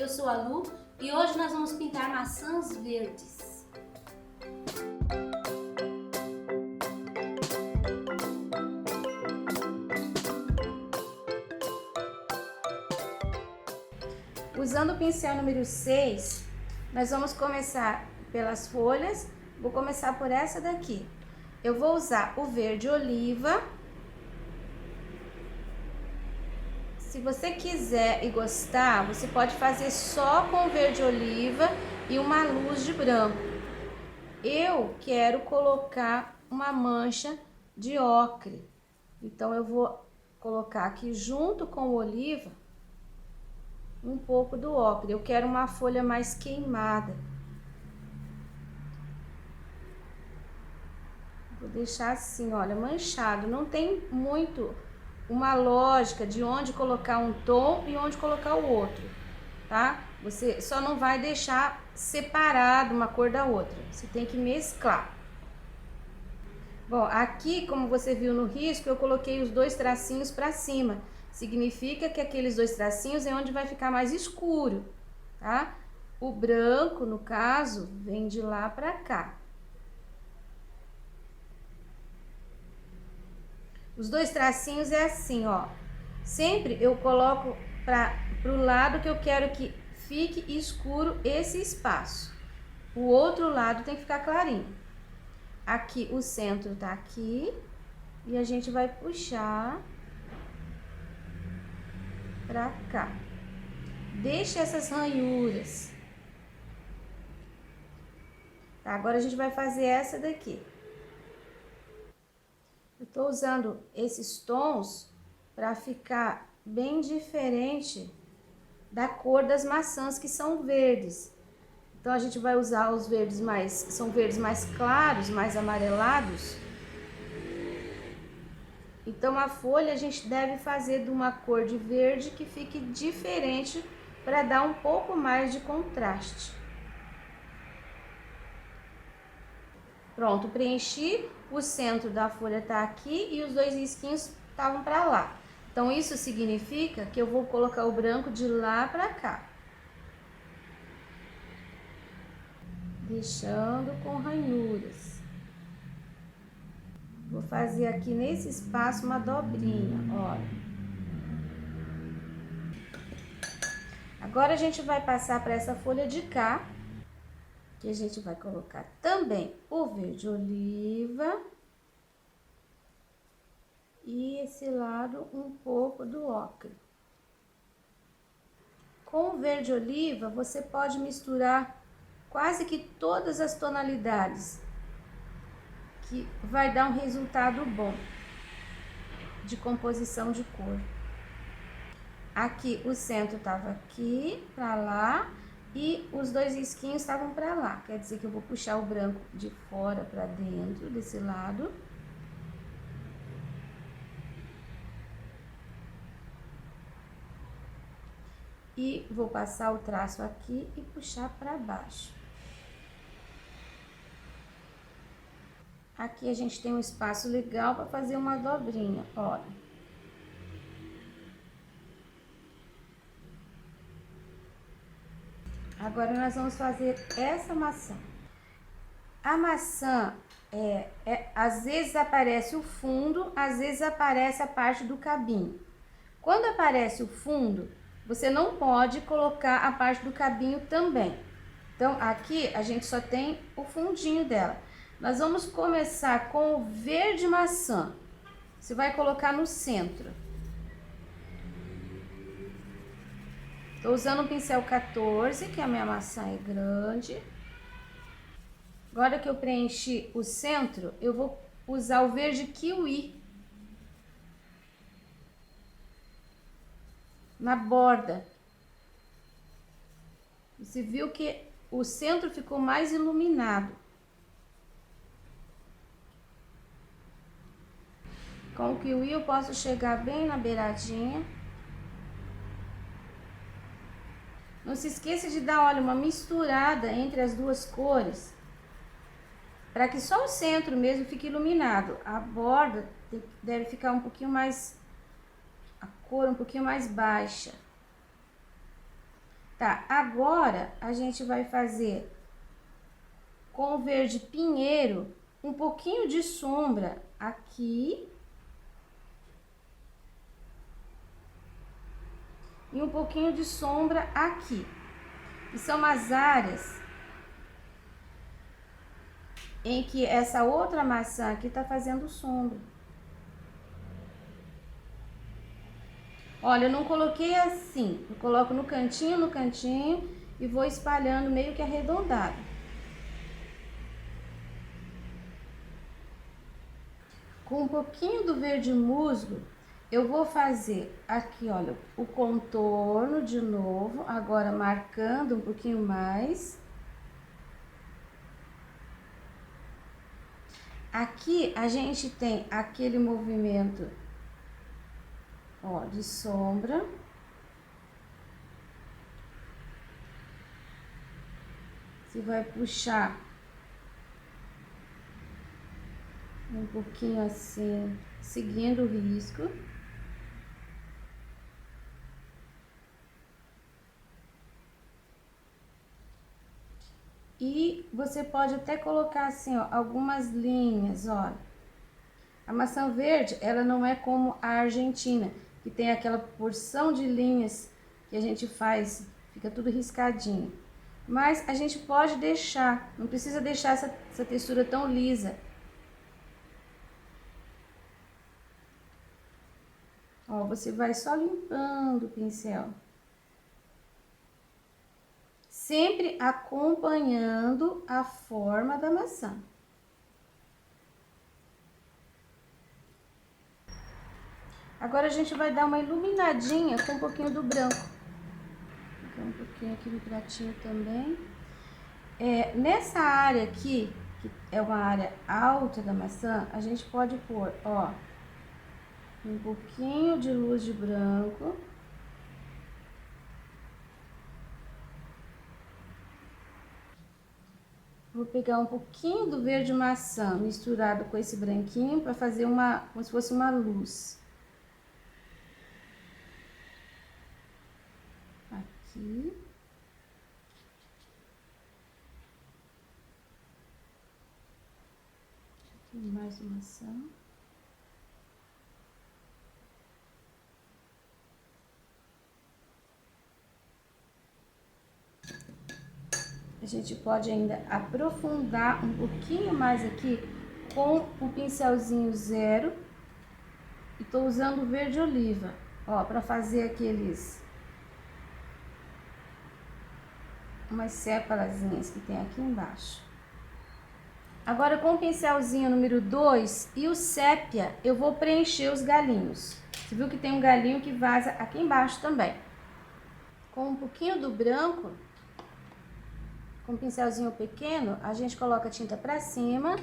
eu sou a Lu e hoje nós vamos pintar maçãs verdes. Usando o pincel número 6, nós vamos começar pelas folhas. Vou começar por essa daqui. Eu vou usar o verde oliva. Se você quiser e gostar, você pode fazer só com o verde oliva e uma luz de branco. Eu quero colocar uma mancha de ocre. Então, eu vou colocar aqui junto com o oliva um pouco do ocre. Eu quero uma folha mais queimada. Vou deixar assim, olha, manchado. Não tem muito uma lógica de onde colocar um tom e onde colocar o outro, tá? Você só não vai deixar separado uma cor da outra. Você tem que mesclar. Bom, aqui, como você viu no risco, eu coloquei os dois tracinhos para cima. Significa que aqueles dois tracinhos é onde vai ficar mais escuro, tá? O branco, no caso, vem de lá para cá. Os dois tracinhos é assim, ó. Sempre eu coloco pro lado que eu quero que fique escuro esse espaço. O outro lado tem que ficar clarinho. Aqui, o centro tá aqui. E a gente vai puxar pra cá. Deixa essas ranhuras. Tá, agora a gente vai fazer essa daqui. Eu tô usando esses tons para ficar bem diferente da cor das maçãs que são verdes. Então, a gente vai usar os verdes são verdes mais claros, mais amarelados. Então, a folha a gente deve fazer de uma cor de verde que fique diferente para dar um pouco mais de contraste. Pronto, preenchi, o centro da folha tá aqui e os dois risquinhos estavam para lá. Então, isso significa que eu vou colocar o branco de lá para cá. Deixando com ranhuras. Vou fazer aqui nesse espaço uma dobrinha, olha. Agora, a gente vai passar para essa folha de cá. Que a gente vai colocar também o verde oliva e esse lado um pouco do ocre. Com o verde oliva, você pode misturar quase que todas as tonalidades, que vai dar um resultado bom de composição de cor. Aqui o centro tava aqui para lá. E os dois risquinhos estavam para lá, quer dizer que eu vou puxar o branco de fora para dentro, desse lado. E vou passar o traço aqui e puxar para baixo. Aqui a gente tem um espaço legal para fazer uma dobrinha, olha. Agora, nós vamos fazer essa maçã. A maçã, às vezes aparece o fundo, às vezes aparece a parte do cabinho. Quando aparece o fundo, você não pode colocar a parte do cabinho também. Então, aqui a gente só tem o fundinho dela. Nós vamos começar com o verde maçã. Você vai colocar no centro. Tô usando o pincel 14, que a minha maçã é grande. Agora que eu preenchi o centro, eu vou usar o verde kiwi na borda. Você viu que o centro ficou mais iluminado. Com o kiwi eu posso chegar bem na beiradinha. Não se esqueça de dar, olha, uma misturada entre as duas cores, para que só o centro mesmo fique iluminado. A borda deve ficar um pouquinho mais, a cor um pouquinho mais baixa. Tá, agora a gente vai fazer com o verde pinheiro um pouquinho de sombra aqui e um pouquinho de sombra aqui. E são as áreas em que essa outra maçã aqui tá fazendo sombra. Olha, eu não coloquei assim, eu coloco no cantinho e vou espalhando meio que arredondado. Com um pouquinho do verde musgo, eu vou fazer aqui, olha, o contorno de novo, agora marcando um pouquinho mais. Aqui a gente tem aquele movimento, ó, de sombra. Você vai puxar um pouquinho assim, seguindo o risco. E você pode até colocar assim, ó, algumas linhas, olha. A maçã verde, ela não é como a argentina, que tem aquela porção de linhas que a gente faz, fica tudo riscadinho. Mas a gente pode deixar, não precisa deixar essa textura tão lisa. Ó, você vai só limpando o pincel. Sempre acompanhando a forma da maçã. Agora a gente vai dar uma iluminadinha com um pouquinho do branco. Vou colocar um pouquinho aqui no pratinho também. Nessa área aqui, que é uma área alta da maçã, a gente pode pôr, ó, um pouquinho de luz de branco. Vou pegar um pouquinho do verde maçã misturado com esse branquinho para fazer como se fosse uma luz. Aqui. Aqui mais maçã. A gente pode ainda aprofundar um pouquinho mais aqui com o pincelzinho zero. E tô usando o verde oliva, ó, para fazer umas sépalazinhas que tem aqui embaixo. Agora com o pincelzinho número 2 e o sépia, eu vou preencher os galinhos. Você viu que tem um galinho que vaza aqui embaixo também. Com um pouquinho do branco, com um pincelzinho pequeno, a gente coloca a tinta pra cima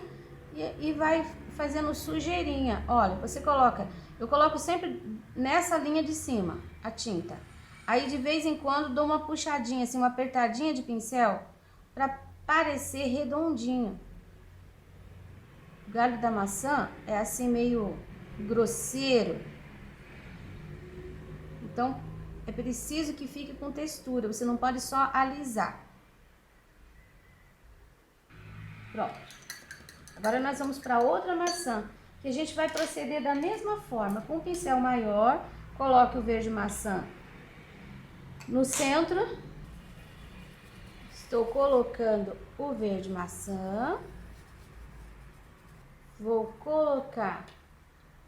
e vai fazendo sujeirinha. Olha, eu coloco sempre nessa linha de cima a tinta. Aí de vez em quando dou uma puxadinha, assim, uma apertadinha de pincel pra parecer redondinho. O galho da maçã é assim meio grosseiro. Então é preciso que fique com textura, você não pode só alisar. Pronto. Agora nós vamos para outra maçã, que a gente vai proceder da mesma forma. Com o pincel maior, coloque o verde maçã no centro. Estou colocando o verde maçã. Vou colocar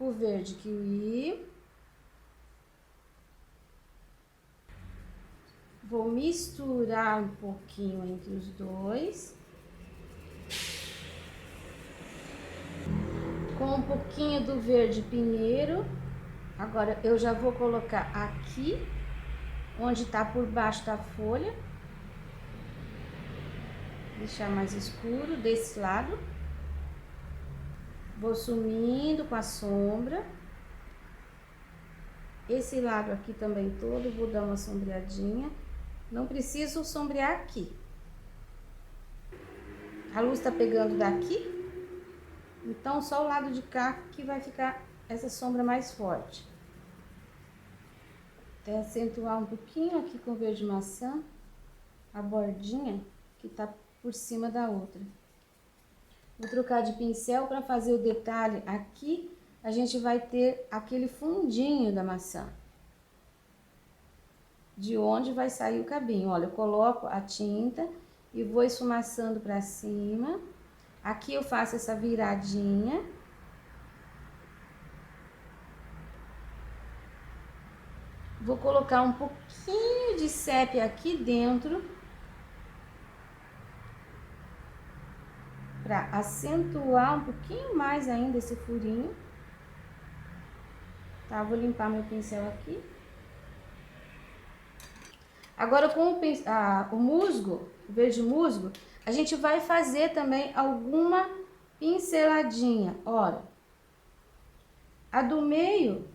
o verde kiwi. Vou misturar um pouquinho entre os dois. Com um pouquinho do verde pinheiro. Agora eu já vou colocar aqui, onde tá por baixo da folha. Deixar mais escuro desse lado. Vou sumindo com a sombra. Esse lado aqui também todo, vou dar uma sombreadinha. Não preciso sombrear aqui. A luz tá pegando daqui. Então, só o lado de cá que vai ficar essa sombra mais forte. Até acentuar um pouquinho aqui com o verde maçã. a bordinha que tá por cima da outra. Vou trocar de pincel para fazer o detalhe aqui. A gente vai ter aquele fundinho da maçã, de onde vai sair o cabinho. Olha, eu coloco a tinta e vou esfumaçando para cima. Aqui eu faço essa viradinha. Vou colocar um pouquinho de sépia aqui dentro, para acentuar um pouquinho mais ainda esse furinho. Tá, vou limpar meu pincel aqui. Agora, com o musgo, o verde musgo, a gente vai fazer também alguma pinceladinha. Olha, a do meio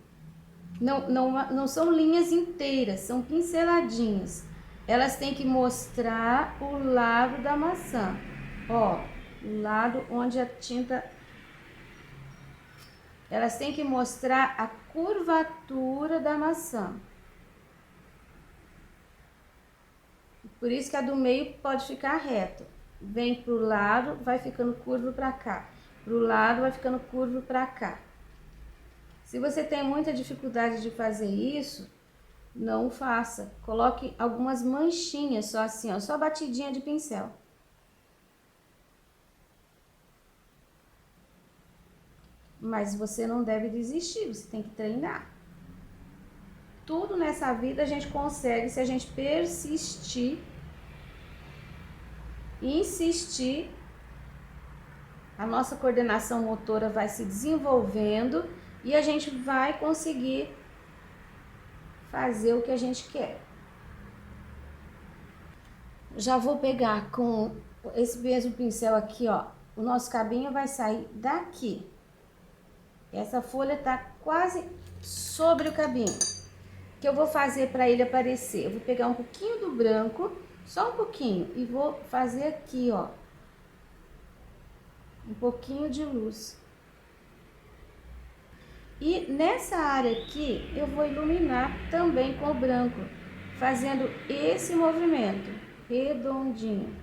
não são linhas inteiras, são pinceladinhas. Elas têm que mostrar o lado da maçã. Ó, o lado onde a tinta... Elas têm que mostrar a curvatura da maçã. Por isso que a do meio pode ficar reto. Vem pro lado, vai ficando curvo pra cá. Pro lado, vai ficando curvo pra cá. Se você tem muita dificuldade de fazer isso, não faça. Coloque algumas manchinhas, só assim, ó, só batidinha de pincel. Mas você não deve desistir, você tem que treinar. Tudo nessa vida a gente consegue se a gente persistir, insistir. A nossa coordenação motora vai se desenvolvendo e a gente vai conseguir fazer o que a gente quer. Já vou pegar com esse mesmo pincel aqui, ó. O nosso cabinho vai sair daqui. Essa folha tá quase sobre o cabinho. O que eu vou fazer para ele aparecer? Eu vou pegar um pouquinho do branco, só um pouquinho, e vou fazer aqui, ó, um pouquinho de luz. E nessa área aqui, eu vou iluminar também com o branco, fazendo esse movimento redondinho.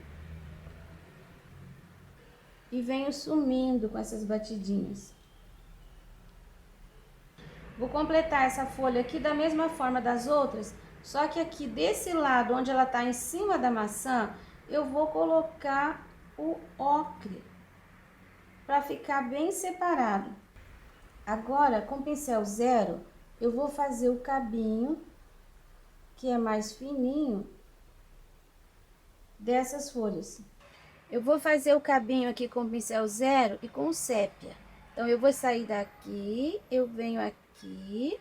E venho sumindo com essas batidinhas. Vou completar essa folha aqui da mesma forma das outras, só que aqui desse lado, onde ela tá em cima da maçã, eu vou colocar o ocre, para ficar bem separado. Agora, com pincel zero, eu vou fazer o cabinho, que é mais fininho, dessas folhas. Eu vou fazer o cabinho aqui com pincel zero e com sépia. Então, eu vou sair daqui, eu venho aqui,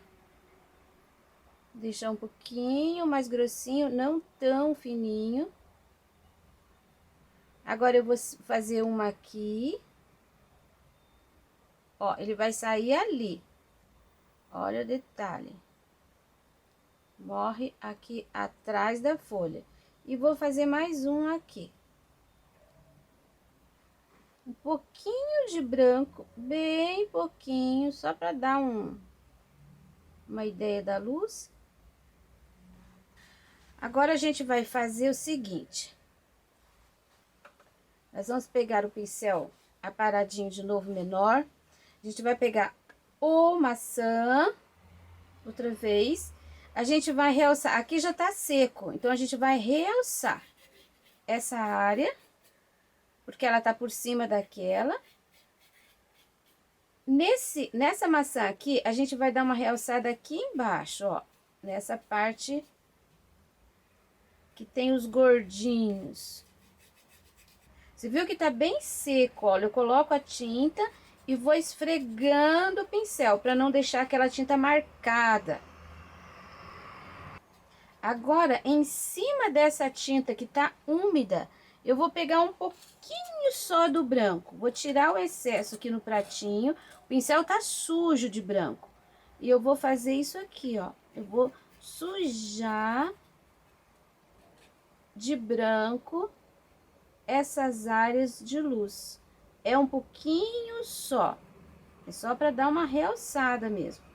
deixar um pouquinho mais grossinho, não tão fininho. Agora, eu vou fazer uma aqui. Ó, ele vai sair ali. Olha o detalhe. Morre aqui atrás da folha. E vou fazer mais um aqui. Um pouquinho de branco, bem pouquinho, só para dar uma ideia da luz. Agora, a gente vai fazer o seguinte. Nós vamos pegar o pincel aparadinho de novo menor. A gente vai pegar o maçã, outra vez. A gente vai realçar, aqui já tá seco, então a gente vai realçar essa área, porque ela tá por cima daquela. Nessa maçã aqui, a gente vai dar uma realçada aqui embaixo, ó, nessa parte que tem os gordinhos. Você viu que tá bem seco, olha, eu coloco a tinta e vou esfregando o pincel, para não deixar aquela tinta marcada. Agora, em cima dessa tinta que tá úmida, eu vou pegar um pouquinho só do branco. Vou tirar o excesso aqui no pratinho. O pincel tá sujo de branco. E eu vou fazer isso aqui, ó. Eu vou sujar de branco essas áreas de luz. É um pouquinho só. É só para dar uma realçada mesmo.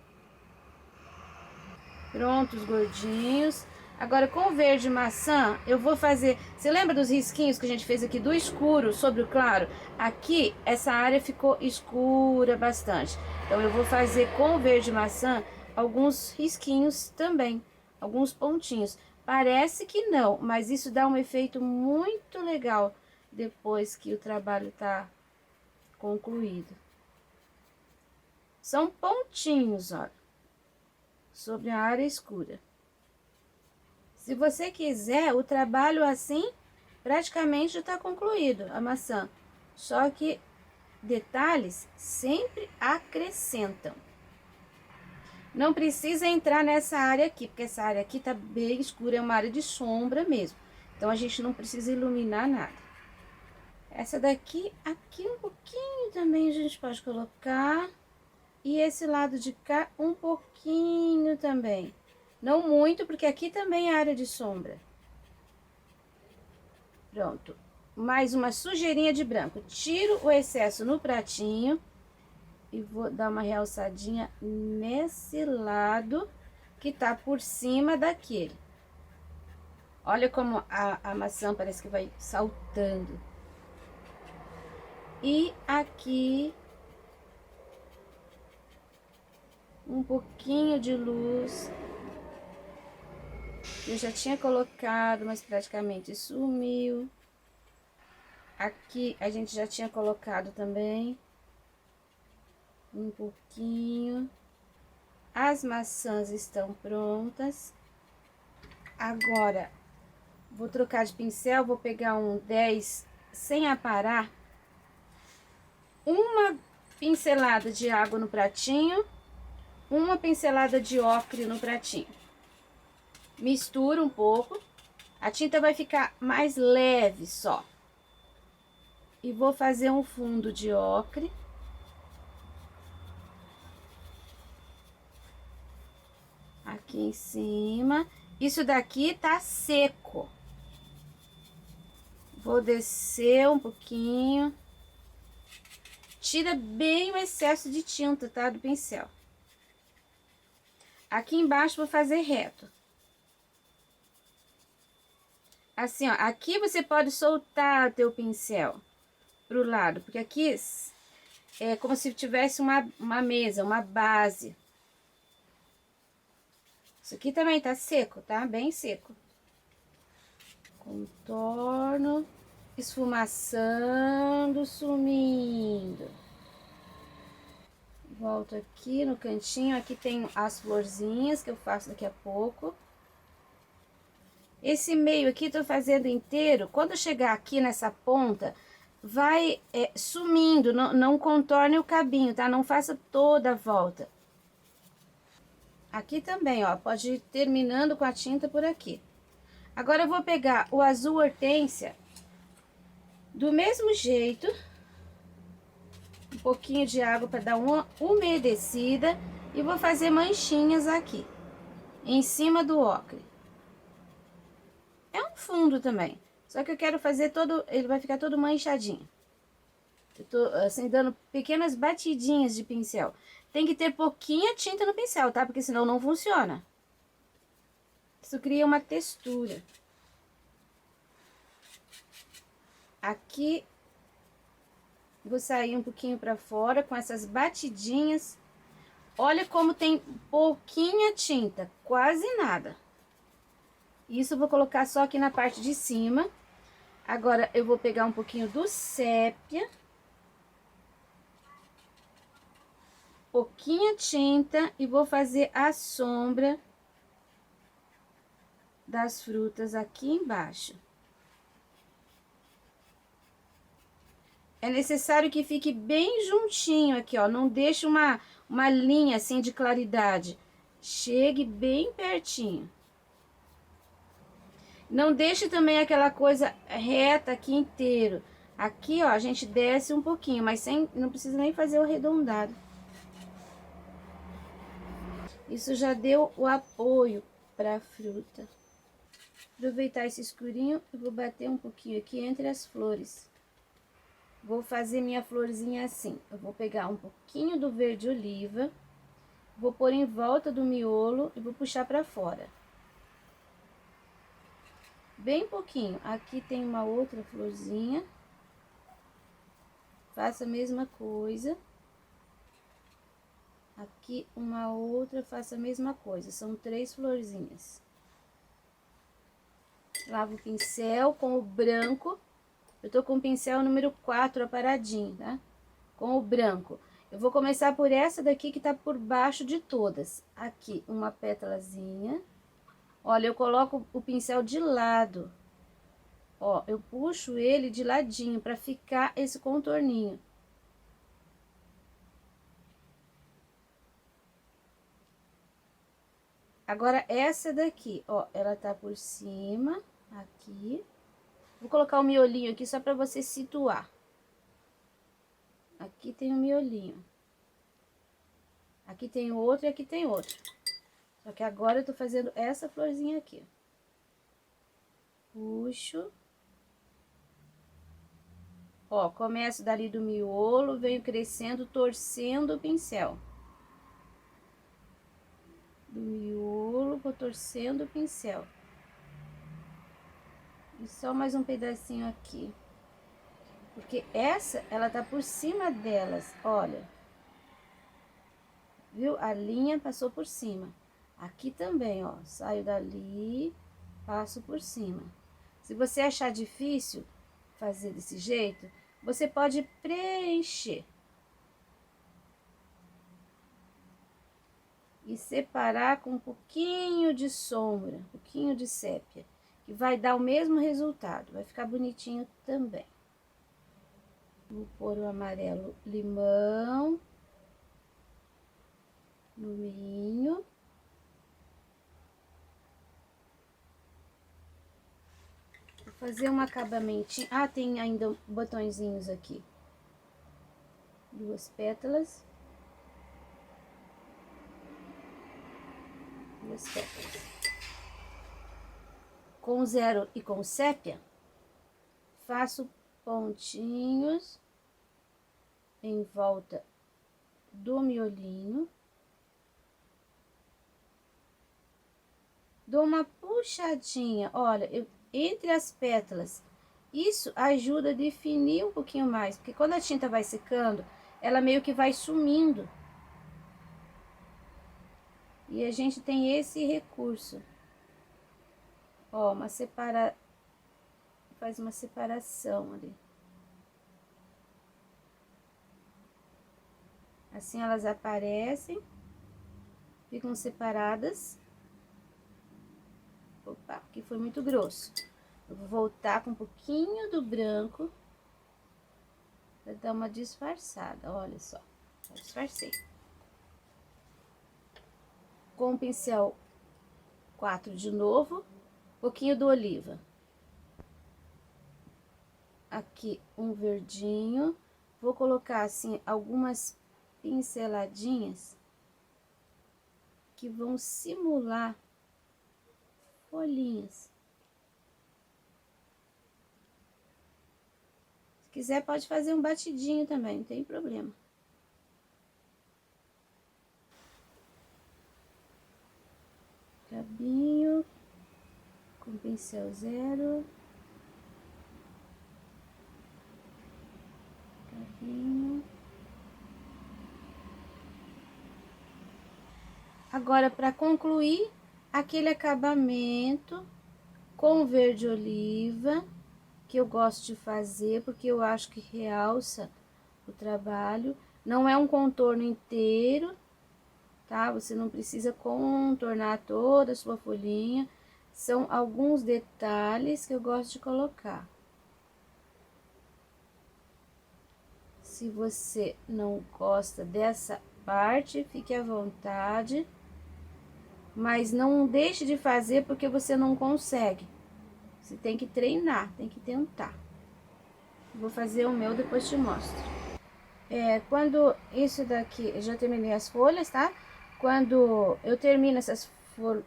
Pronto, os gordinhos. Agora, com o verde maçã, eu vou fazer... Você lembra dos risquinhos que a gente fez aqui do escuro sobre o claro? Aqui, essa área ficou escura bastante. Então, eu vou fazer com o verde maçã alguns risquinhos também. Alguns pontinhos. Parece que não, mas isso dá um efeito muito legal depois que o trabalho tá concluído. São pontinhos, ó, sobre a área escura. Se você quiser, o trabalho assim, praticamente já está concluído, a maçã. Só que detalhes sempre acrescentam. Não precisa entrar nessa área aqui, porque essa área aqui tá bem escura, é uma área de sombra mesmo. Então, a gente não precisa iluminar nada. Essa daqui, aqui um pouquinho também a gente pode colocar. E esse lado de cá, um pouquinho também. Não muito, porque aqui também é área de sombra. Pronto. Mais uma sujeirinha de branco. Tiro o excesso no pratinho. E vou dar uma realçadinha nesse lado que tá por cima daquele. Olha como a maçã parece que vai saltando. E aqui... um pouquinho de luz. Eu já tinha colocado, mas praticamente sumiu. Aqui a gente já tinha colocado também. Um pouquinho. As maçãs estão prontas. Agora, vou trocar de pincel, vou pegar um 10 sem aparar. Uma pincelada de água no pratinho. Uma pincelada de ocre no pratinho. Mistura um pouco. A tinta vai ficar mais leve só. E vou fazer um fundo de ocre. Aqui em cima. Isso daqui tá seco. Vou descer um pouquinho. Tira bem o excesso de tinta, tá? Do pincel. Aqui embaixo vou fazer reto. Assim, ó. Aqui você pode soltar teu pincel pro lado, porque aqui é como se tivesse uma mesa, uma base. Isso aqui também tá seco, tá? Bem seco. Contorno, esfumaçando, sumindo. Volto aqui no cantinho, aqui tem as florzinhas que eu faço daqui a pouco. Esse meio aqui tô fazendo inteiro, quando chegar aqui nessa ponta, vai sumindo, não contorne o cabinho, tá? Não faça toda a volta. Aqui também, ó, pode ir terminando com a tinta por aqui. Agora eu vou pegar o azul hortênsia, do mesmo jeito, um pouquinho de água para dar uma umedecida e vou fazer manchinhas aqui, em cima do ocre. É um fundo também, só que eu quero fazer todo, ele vai ficar todo manchadinho. Eu tô assim dando pequenas batidinhas de pincel. Tem que ter pouquinha tinta no pincel, tá? Porque senão não funciona. Isso cria uma textura. Aqui, vou sair um pouquinho pra fora com essas batidinhas. Olha como tem pouquinha tinta, quase nada. Isso eu vou colocar só aqui na parte de cima. Agora, eu vou pegar um pouquinho do sépia. Pouquinha tinta e vou fazer a sombra das frutas aqui embaixo. É necessário que fique bem juntinho aqui, ó. Não deixe uma linha assim de claridade. Chegue bem pertinho. Não deixe também aquela coisa reta aqui inteiro. Aqui, ó, a gente desce um pouquinho, mas não precisa nem fazer o arredondado. Isso já deu o apoio para a fruta. Aproveitar esse escurinho, eu vou bater um pouquinho aqui entre as flores. Vou fazer minha florzinha assim. Eu vou pegar um pouquinho do verde oliva, vou pôr em volta do miolo e vou puxar para fora. bem pouquinho. Aqui tem uma outra florzinha. Faço a mesma coisa. Aqui uma outra, faço a mesma coisa. São 3 florzinhas. Lavo o pincel com o branco. Eu tô com o pincel número 4 aparadinho, tá? Com o branco. Eu vou começar por essa daqui que tá por baixo de todas. Aqui, uma pétalazinha. Olha, eu coloco o pincel de lado. Ó, eu puxo ele de ladinho pra ficar esse contorninho. Agora, essa daqui, ó, ela tá por cima, aqui. Vou colocar o miolinho aqui só pra você situar. Aqui tem um miolinho. Aqui tem outro e aqui tem outro. Só que agora eu tô fazendo essa florzinha aqui. Puxo. Ó, começo dali do miolo, venho crescendo, torcendo o pincel. Do miolo, vou torcendo o pincel. E só mais um pedacinho aqui. Porque essa, ela tá por cima delas, olha. Viu? A linha passou por cima. Aqui também, ó, saio dali, passo por cima. Se você achar difícil fazer desse jeito, você pode preencher. E separar com um pouquinho de sombra, um pouquinho de sépia, que vai dar o mesmo resultado, vai ficar bonitinho também. Vou pôr o amarelo limão no meinho. Vou fazer um acabamentinho. Ah, tem ainda botõezinhos aqui. 2 pétalas. 2 pétalas. Com 0 e com sépia, faço pontinhos em volta do miolinho. Dou uma puxadinha, olha, entre as pétalas. Isso ajuda a definir um pouquinho mais, porque quando a tinta vai secando, ela meio que vai sumindo. E a gente tem esse recurso. Ó, faz uma separação ali. Assim elas aparecem, ficam separadas. Opa, aqui foi muito grosso. Eu vou voltar com um pouquinho do branco para dar uma disfarçada, olha só. Já disfarcei. Com o pincel 4 de novo, um pouquinho do oliva. Aqui um verdinho. Vou colocar assim algumas pinceladinhas que vão simular folhinhas. Se quiser pode fazer um batidinho também, não tem problema. Cabinho com pincel 0. Cabinho. Agora, para concluir aquele acabamento com verde oliva, que eu gosto de fazer, porque eu acho que realça o trabalho. Não é um contorno inteiro, tá? Você não precisa contornar toda a sua folhinha. São alguns detalhes que eu gosto de colocar. Se você não gosta dessa parte, fique à vontade. Mas não deixe de fazer porque você não consegue. Você tem que treinar, tem que tentar. Vou fazer o meu, depois te mostro. Quando isso daqui, eu já terminei as folhas, tá? Quando eu termino essas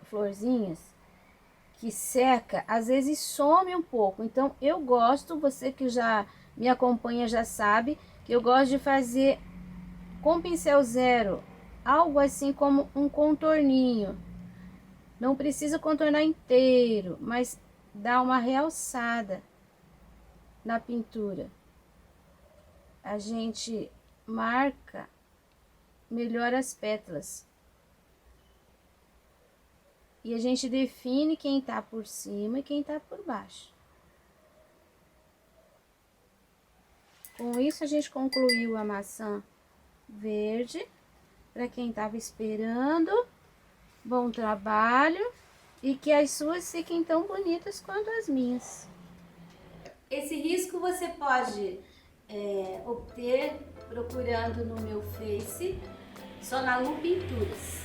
florzinhas que seca, às vezes some um pouco. Então, eu gosto, você que já me acompanha já sabe, que eu gosto de fazer com pincel 0, algo assim como um contorninho. Não precisa contornar inteiro, mas dá uma realçada na pintura. A gente marca melhor as pétalas. E a gente define quem tá por cima e quem tá por baixo. Com isso a gente concluiu a maçã verde. Para quem tava esperando, bom trabalho e que as suas fiquem tão bonitas quanto as minhas. Esse risco você pode obter procurando no meu Face Sonalu Pinturas.